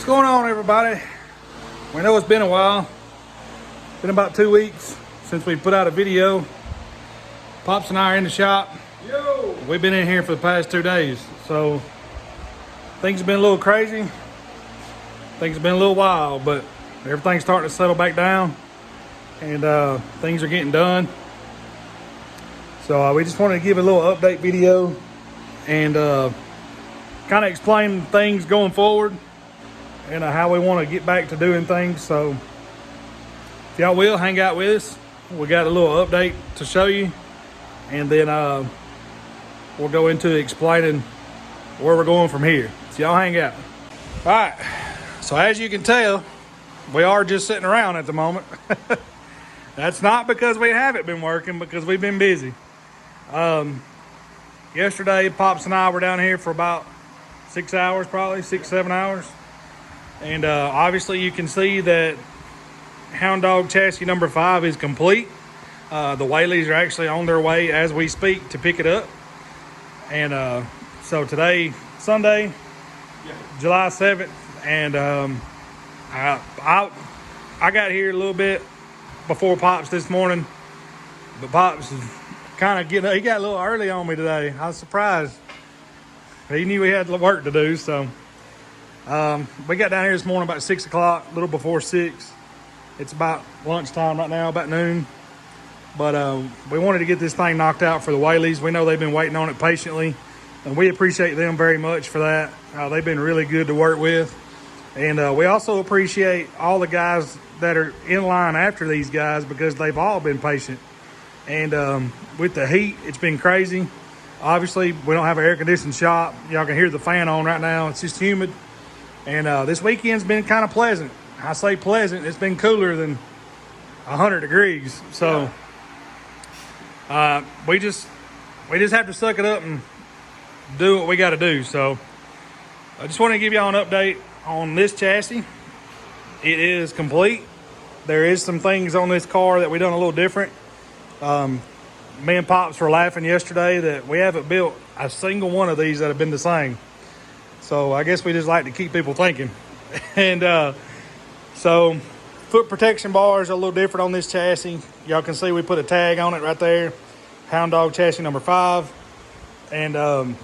What's going on, everybody? We know it's been a while. Been about 2 weeks since we put out a video. Pops and I are in the shop. Yo! We've been in here for the past 2 days, so things have been a little crazy. Things have been a little wild, but everything's starting to settle back down, and things are getting done. So we just wanted to give a little update video and kind of explain things going forward and how we want to get back to doing things. So if y'all will hang out with us, we got a little update to show you, and then we'll go into explaining where we're going from here. So y'all hang out. All right, so as you can tell, we are just sitting around at the moment. That's not because we haven't been working, because we've been busy. Yesterday, Pops and I were down here for about 6 hours, probably 6-7 hours. And obviously you can see that Hound Dog chassis number 5 is complete. The Whaleys are actually on their way as we speak to pick it up. And so today, Sunday, July 7th, and I got here a little bit before Pops this morning, but Pops is kind of he got a little early on me today. I was surprised. He knew he had work to do, so we got down here this morning about 6 o'clock, a little before 6. It's about lunchtime right now, about noon. But we wanted to get this thing knocked out for the Whaleys. We know they've been waiting on it patiently, and we appreciate them very much for that. They've been really good to work with. And we also appreciate all the guys that are in line after these guys, because they've all been patient. And with the heat, it's been crazy. Obviously, we don't have an air-conditioned shop. Y'all can hear the fan on right now. It's just humid. And this weekend's been kind of pleasant. I say pleasant. It's been cooler than 100 degrees. So we just have to suck it up and do what we got to do. So I just want to give y'all an update on this chassis. It is complete. There is some things on this car that we done a little different. Me and Pops were laughing yesterday that we haven't built a single one of these that have been the same. So I guess we just like to keep people thinking. And so foot protection bars are a little different on this chassis. Y'all can see we put a tag on it right there. Hound Dog chassis number 5. And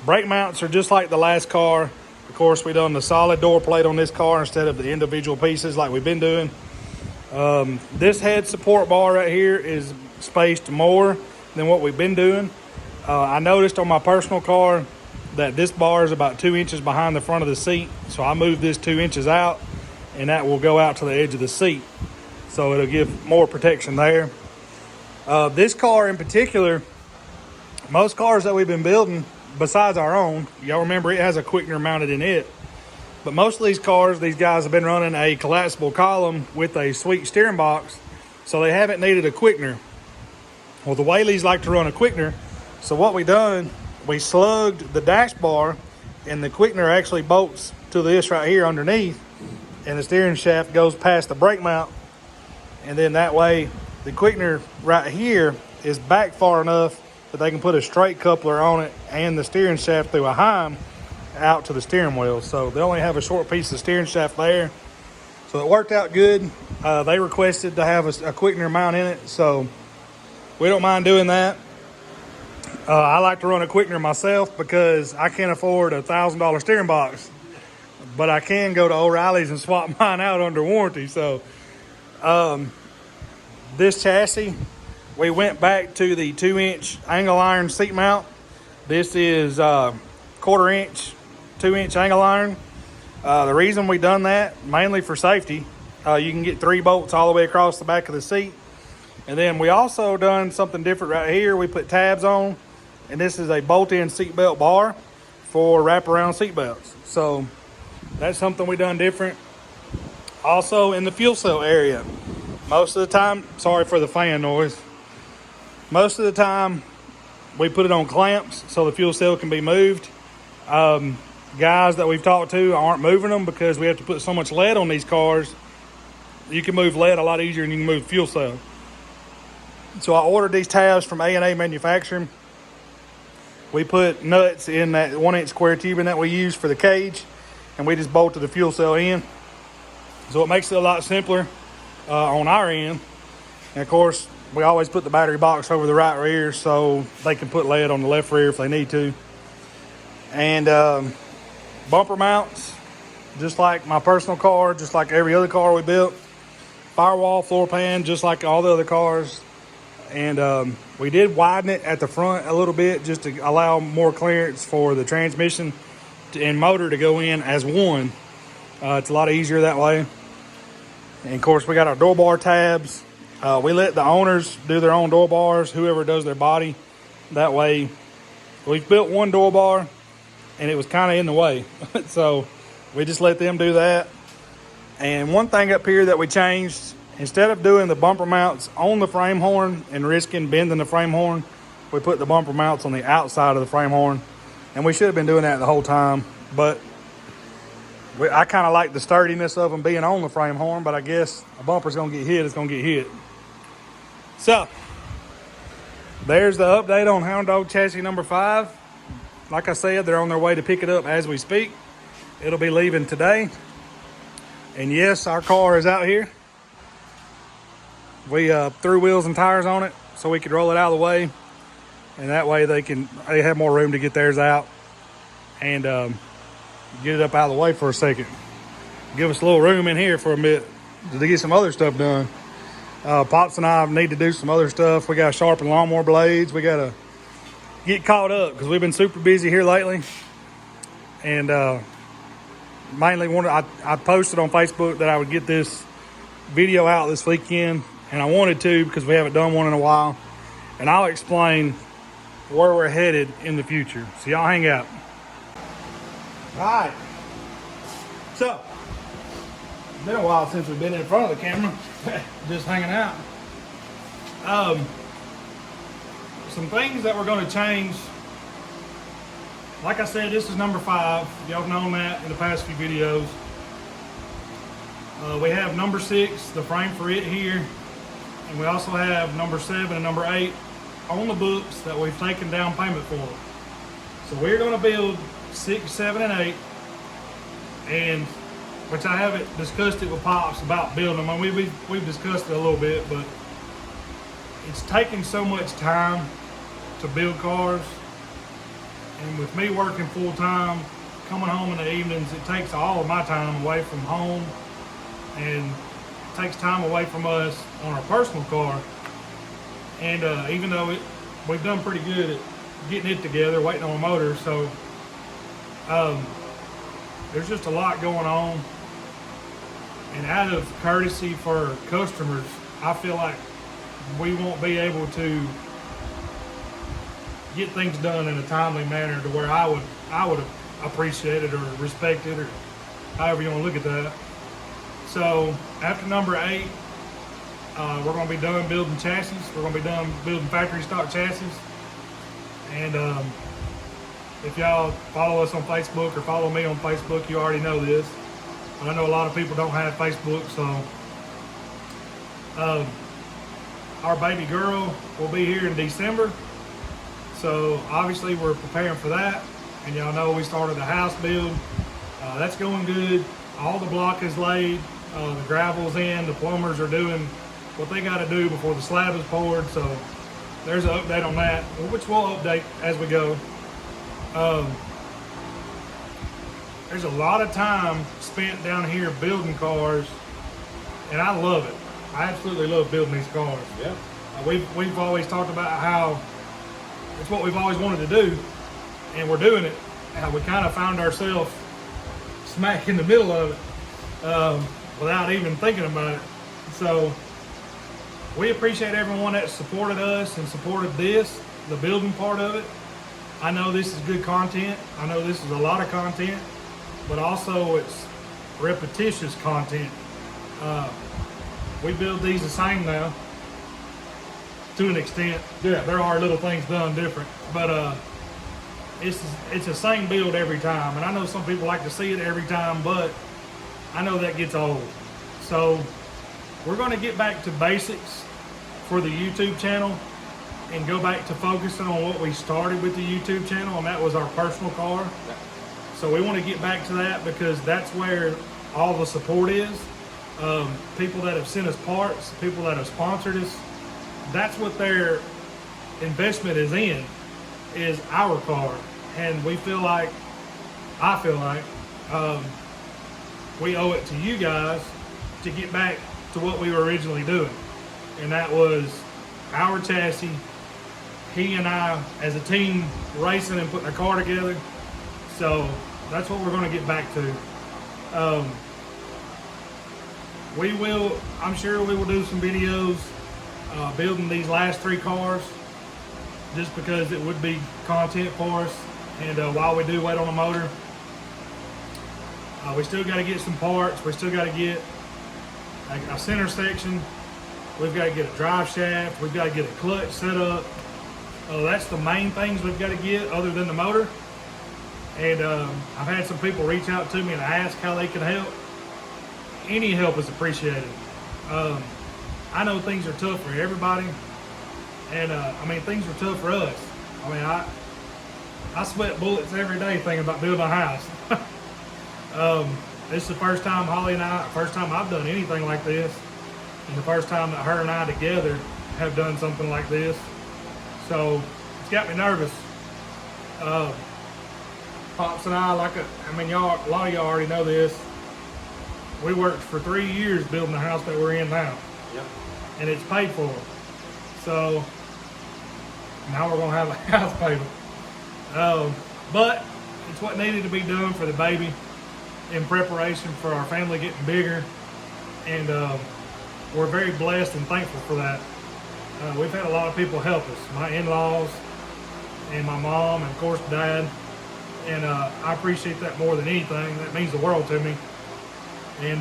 brake mounts are just like the last car. Of course, we done the solid door plate on this car instead of the individual pieces like we've been doing. This head support bar right here is spaced more than what we've been doing. I noticed on my personal car that this bar is about 2 inches behind the front of the seat. So I moved this 2 inches out, and that will go out to the edge of the seat. So it'll give more protection there. This car in particular, most cars that we've been building, besides our own, y'all remember it has a quickener mounted in it. But most of these cars, these guys have been running a collapsible column with a sweet steering box, so they haven't needed a quickener. Well, the Whaleys like to run a quickener, so what we done, we slugged the dash bar, and the quickener actually bolts to this right here underneath, and the steering shaft goes past the brake mount, and then that way the quickener right here is back far enough that they can put a straight coupler on it and the steering shaft through a heim out to the steering wheel. So they only have a short piece of steering shaft there. So it worked out good. They requested to have a quickener mount in it, so we don't mind doing that. I like to run a quickener myself because I can't afford a $1,000 steering box, but I can go to O'Reilly's and swap mine out under warranty. So this chassis, we went back to the 2-inch angle iron seat mount. This is 1/4 inch, 2-inch angle iron. The reason we done that, mainly for safety, you can get 3 bolts all the way across the back of the seat. And then we also done something different right here. We put tabs on, and this is a bolt-in seatbelt bar for wraparound seatbelts. So that's something we done different. Also in the fuel cell area, most of the time, sorry for the fan noise, most of the time we put it on clamps so the fuel cell can be moved. Guys that we've talked to aren't moving them because we have to put so much lead on these cars. You can move lead a lot easier than you can move fuel cell. So I ordered these tabs from A&A Manufacturing. We put nuts in that 1-inch square tubing that we use for the cage, and we just bolted the fuel cell in. So it makes it a lot simpler on our end. And of course, we always put the battery box over the right rear so they can put lead on the left rear if they need to. And bumper mounts, just like my personal car, just like every other car we built. Firewall, floor pan, just like all the other cars. And we did widen it at the front a little bit just to allow more clearance for the transmission and motor to go in as one. It's a lot easier that way. And of course, we got our door bar tabs. We let the owners do their own door bars, whoever does their body. That way, we've built one door bar and it was kind of in the way. So we just let them do that. And one thing up here that we changed, instead of doing the bumper mounts on the frame horn and risking bending the frame horn, we put the bumper mounts on the outside of the frame horn. And we should have been doing that the whole time, but I kind of like the sturdiness of them being on the frame horn, but I guess a bumper's gonna get hit, it's gonna get hit. So, there's the update on Hound Dog chassis number 5. Like I said, they're on their way to pick it up as we speak. It'll be leaving today. And yes, our car is out here. We threw wheels and tires on it so we could roll it out of the way. And that way they have more room to get theirs out and get it up out of the way for a second. Give us a little room in here for a bit to get some other stuff done. Pops and I need to do some other stuff. We got to sharpen lawnmower blades. We got to get caught up because we've been super busy here lately. And mainly I posted on Facebook that I would get this video out this weekend, and I wanted to because we haven't done one in a while. And I'll explain where we're headed in the future. So y'all hang out. All right. So, it's been a while since we've been in front of the camera, just hanging out. Some things that we're going to change. Like I said, this is number 5. Y'all have known that in the past few videos. We have number 6, the frame for it here. And we also have number 7 and number 8 on the books that we've taken down payment for. So we're going to build 6, 7, and 8. And, which I haven't discussed it with Pops about building them. I mean, we've discussed it a little bit, but it's taking so much time to build cars. And with me working full time, coming home in the evenings, it takes all of my time away from home and takes time away from us on our personal car. And even though we've done pretty good at getting it together, waiting on a motor, so there's just a lot going on. And out of courtesy for customers, I feel like we won't be able to get things done in a timely manner to where I would appreciate it or respect it, or however you want to look at that. So after number 8, we're going to be done building chassis. We're going to be done building factory stock chassis. And if y'all follow us on Facebook or follow me on Facebook, you already know this. But I know a lot of people don't have Facebook, so our baby girl will be here in December. So obviously we're preparing for that. And y'all know we started the house build. That's going good. All the block is laid. The gravel's in. The plumbers are doing what they got to do before the slab is poured. So there's an update on that, which we'll update as we go. There's a lot of time spent down here building cars, and I love it. I absolutely love building these cars. Yeah. We've always talked about how it's what we've always wanted to do, and we're doing it. We kind of found ourselves smack in the middle of it without even thinking about it. So we appreciate everyone that supported us and supported this, the building part of it. I know this is good content. I know this is a lot of content, but also it's repetitious content. We build these the same now, to an extent. Yeah, there are little things done different, but it's the same build every time. And I know some people like to see it every time, but I know that gets old. So we're going to get back to basics for the YouTube channel and go back to focusing on what we started with the YouTube channel, and that was our personal car. So we want to get back to that because that's where all the support is. People that have sent us parts, people that have sponsored us, that's what their investment is in, is our car. And I feel like we owe it to you guys to get back to what we were originally doing. And that was our chassis, he and I as a team racing and putting a car together. So that's what we're going to get back to. I'm sure we will do some videos building these last 3 cars, just because it would be content for us. And while we do wait on the motor, we still got to get some parts. We still got to get a center section. We've got to get a drive shaft. We've got to get a clutch set up. That's the main things we've got to get other than the motor. And I've had some people reach out to me and ask how they can help. Any help is appreciated. I know things are tough for everybody. And I mean, things are tough for us. I mean, I sweat bullets every day thinking about building a house. This is the first time first time I've done anything like this. And the first time that her and I together have done something like this. So it's got me nervous. Pops and I, a lot of y'all already know this. We worked for 3 years building the house that we're in now. Yep. And it's paid for. So now we're gonna have a house payment. But it's what needed to be done for the baby in preparation for our family getting bigger. And we're very blessed and thankful for that. We've had a lot of people help us. My in-laws and my mom and of course Dad. And I appreciate that more than anything. That means the world to me. And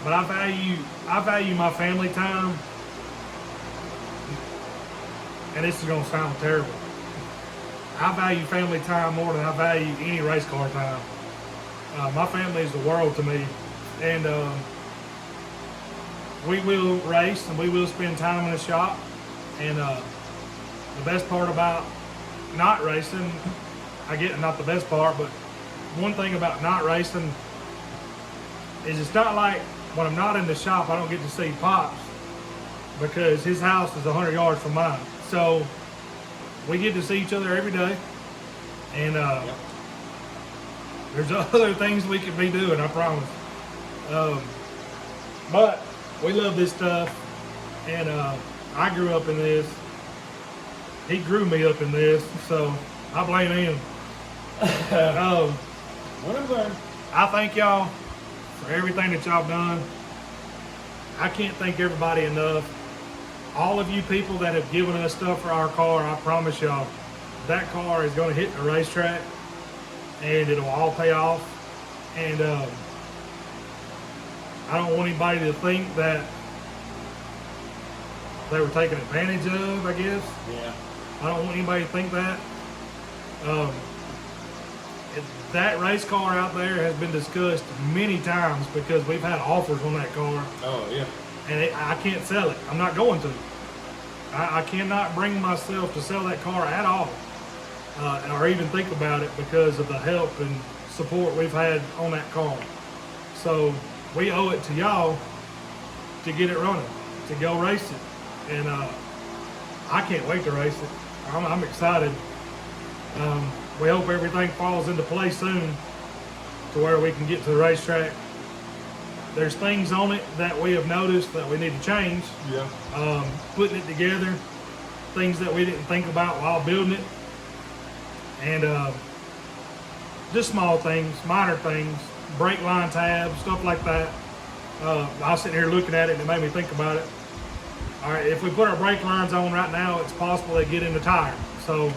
but I value my family time. And this is gonna sound terrible. I value family time more than I value any race car time. My family is the world to me. And we will race and we will spend time in the shop. And the best part about not racing, not the best part, but one thing about not racing is it's not like when I'm not in the shop, I don't get to see Pops because his house is 100 yards from mine. So we get to see each other every day. And there's other things we could be doing, I promise. But we love this stuff. And I grew up in this. He grew me up in this, so I blame him. I thank y'all for everything that y'all done. I can't thank everybody enough. All of you people that have given us stuff for our car, I promise y'all, that car is going to hit the racetrack and it'll all pay off. And I don't want anybody to think that they were taken advantage of, I guess. Yeah. I don't want anybody to think that. That race car out there has been discussed many times because we've had offers on that car. Oh, yeah. And I can't sell it. I'm not going to. I cannot bring myself to sell that car at all. Or even think about it because of the help and support we've had on that car. So we owe it to y'all to get it running, to go race it. And I can't wait to race it. I'm excited. We hope everything falls into place soon to where we can get to the racetrack. There's things on it that we have noticed that we need to change. Yeah. Putting it together, things that we didn't think about while building it. And just small things, minor things, brake line tabs, stuff like that. I was sitting here looking at it and it made me think about it. All right, if we put our brake lines on right now, it's possible they get in the tire. So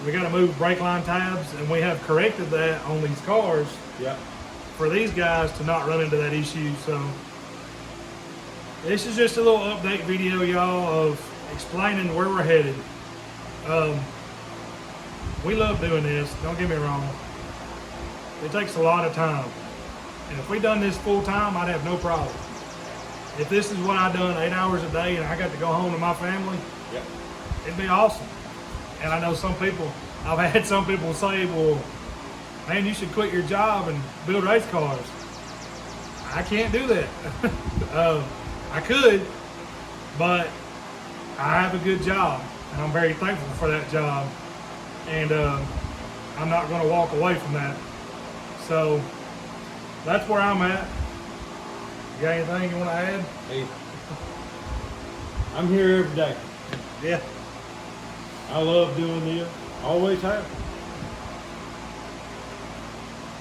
we got to move brake line tabs, and we have corrected that on these cars. Yeah. For these guys to not run into that issue. So this is just a little update video, y'all, of explaining where we're headed. We love doing this, don't get me wrong. It takes a lot of time. And if we done this full time, I'd have no problem. If this is what I done 8 hours a day and I got to go home to my family, Yep. it'd be awesome. And I know I've had some people say, well, man, you should quit your job and build race cars. I can't do that. I could, but I have a good job, and I'm very thankful for that job. And I'm not going to walk away from that. So that's where I'm at. You got anything you want to add? Hey, I'm here every day. Yeah. I love doing this. Always have.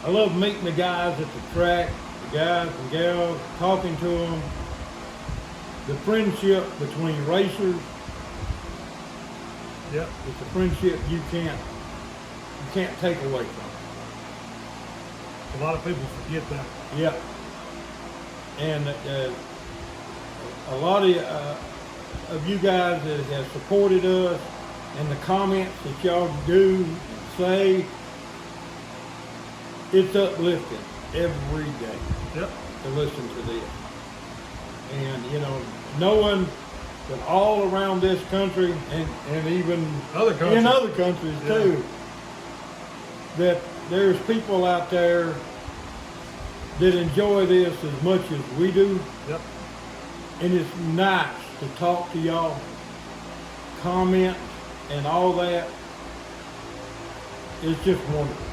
I love meeting the guys at the track, the guys and gals, talking to them. The friendship between racers. Yep. It's a friendship you can't take away from. A lot of people forget that. Yeah. And a lot of you guys that have supported us, and the comments that y'all do say, it's uplifting every day. Yep. To listen to this. And knowing that all around this country and even in other countries too, that there's people out there that enjoy this as much as we do. Yep. And it's nice to talk to y'all, comment and all that. It's just wonderful.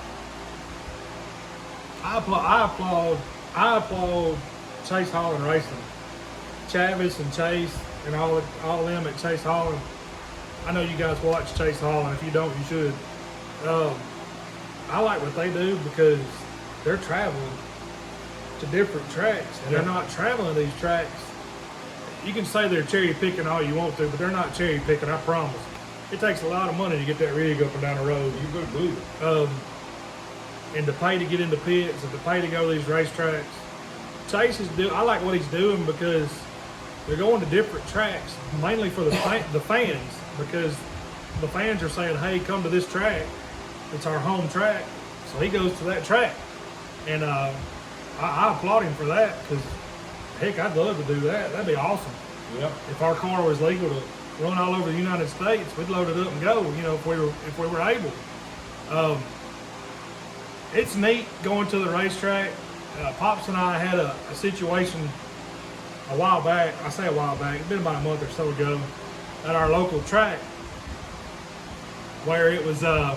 I applaud Chase Holland Racing. Chavis and Chase and all them at Chase Holland. I know you guys watch Chase Holland. If you don't, you should. I like what they do because they're traveling to different tracks, and they're not traveling these tracks. You can say they're cherry picking all you want to, but they're not cherry picking, I promise. It takes a lot of money to get that rig up and down the road. You better believe it. And to pay to get into pits and to pay to go to these racetracks. Chase I like what he's doing because they're going to different tracks, mainly for the fans, because the fans are saying, hey, come to this track. It's our home track. So he goes to that track. And I applaud him for that because, heck, I'd love to do that. That'd be awesome. Yep. If our car was legal to run all over the United States, we'd load it up and go, if we were able. It's neat going to the racetrack. Pops and I had a situation a while back. I say a while back. It's been about a month or so ago at our local track where it was a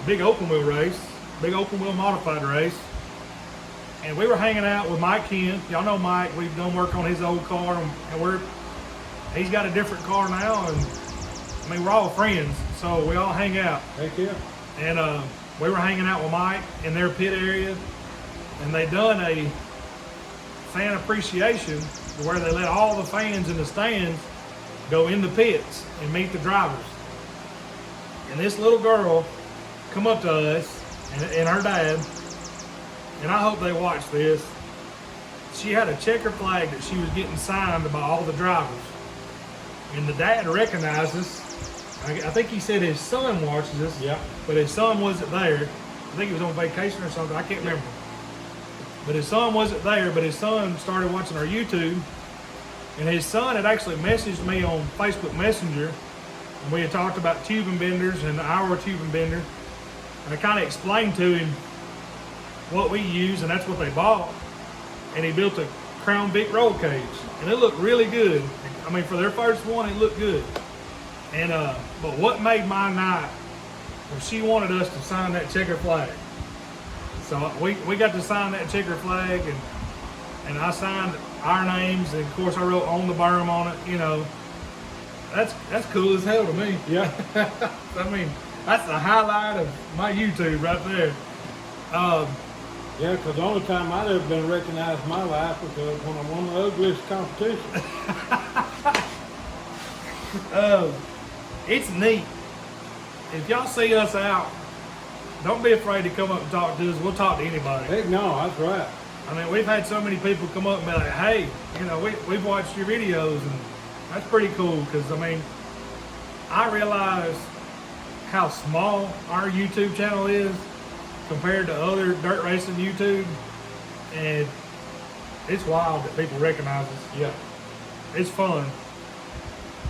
big open wheel race, big open wheel modified race. And we were hanging out with Mike Ken. Y'all know Mike. We've done work on his old car, and he's got a different car now. And I mean, we're all friends, so we all hang out. Heck yeah. And we were hanging out with Mike in their pit area, and they done a fan appreciation where they let all the fans in the stands go in the pits and meet the drivers. And this little girl come up to us and her dad, and I hope they watch this. She had a checker flag that she was getting signed by all the drivers. And the dad recognized us. I think he said his son watches us. Yeah. But his son wasn't there. I think he was on vacation or something. I can't remember. But his son wasn't there. But his son started watching our YouTube. And his son had actually messaged me on Facebook Messenger. And we had talked about tubing benders and our tubing bender. And I kind of explained to him what we use, and that's what they bought. And he built a Crown Vic roll cage. And it looked really good. I mean, for their first one, it looked good. And but what made my night was she wanted us to sign that checker flag. So we got to sign that checker flag, and I signed our names, and of course I wrote "on the berm" on it. That's cool as hell to me. Yeah. I mean, that's the highlight of my YouTube right there. Yeah, because the only time I'd ever been recognized in my life was when I won the ugliest competition. It's neat. If y'all see us out, don't be afraid to come up and talk to us. We'll talk to anybody. Heck no, that's right. I mean, we've had so many people come up and be like, hey, we've watched your videos, and that's pretty cool because, I mean, I realize how small our YouTube channel is compared to other dirt racing YouTube, and it's wild that people recognize us. Yeah. It's fun.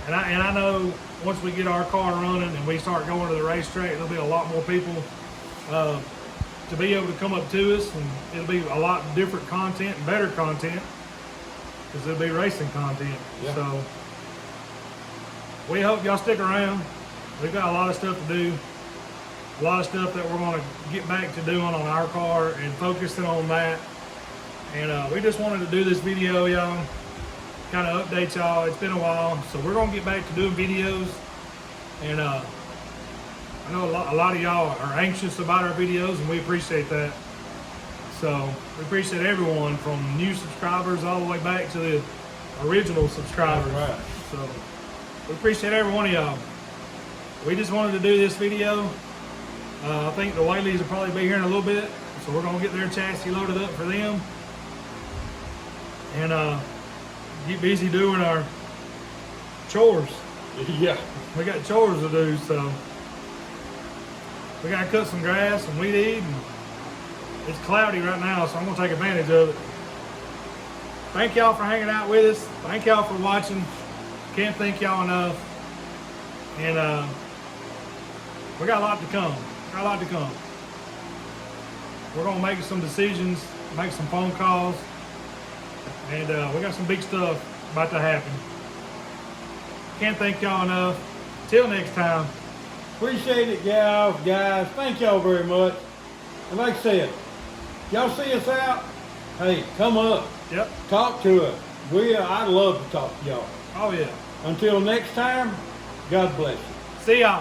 And I know once we get our car running and we start going to the racetrack, there'll be a lot more people to be able to come up to us, and it'll be a lot different content and better content because it'll be racing content. Yeah. So we hope y'all stick around. We've got a lot of stuff to do, a lot of stuff that we're going to get back to doing on our car and focusing on that. And we just wanted to do this video, y'all, kind of update y'all. It's been a while, so we're going to get back to doing videos. And I know a lot of y'all are anxious about our videos, and we appreciate that. So we appreciate everyone from new subscribers all the way back to the original subscribers. That's right. So we appreciate every one of y'all. We just wanted to do this video. I think the Whaleys will probably be here in a little bit, so we're going to get their chassis loaded up for them. And get busy doing our chores. Yeah. We got chores to do, so we got to cut some grass and weed eat. And it's cloudy right now, so I'm going to take advantage of it. Thank y'all for hanging out with us. Thank y'all for watching. Can't thank y'all enough. And we got a lot to come. Got a lot to come. We're going to make some decisions, make some phone calls. And we got some big stuff about to happen. Can't thank y'all enough. Till next time. Appreciate it, guys. Thank y'all very much. And like I said, y'all see us out, hey, come up. Yep. Talk to us. I'd love to talk to y'all. Oh, yeah. Until next time, God bless you. See y'all.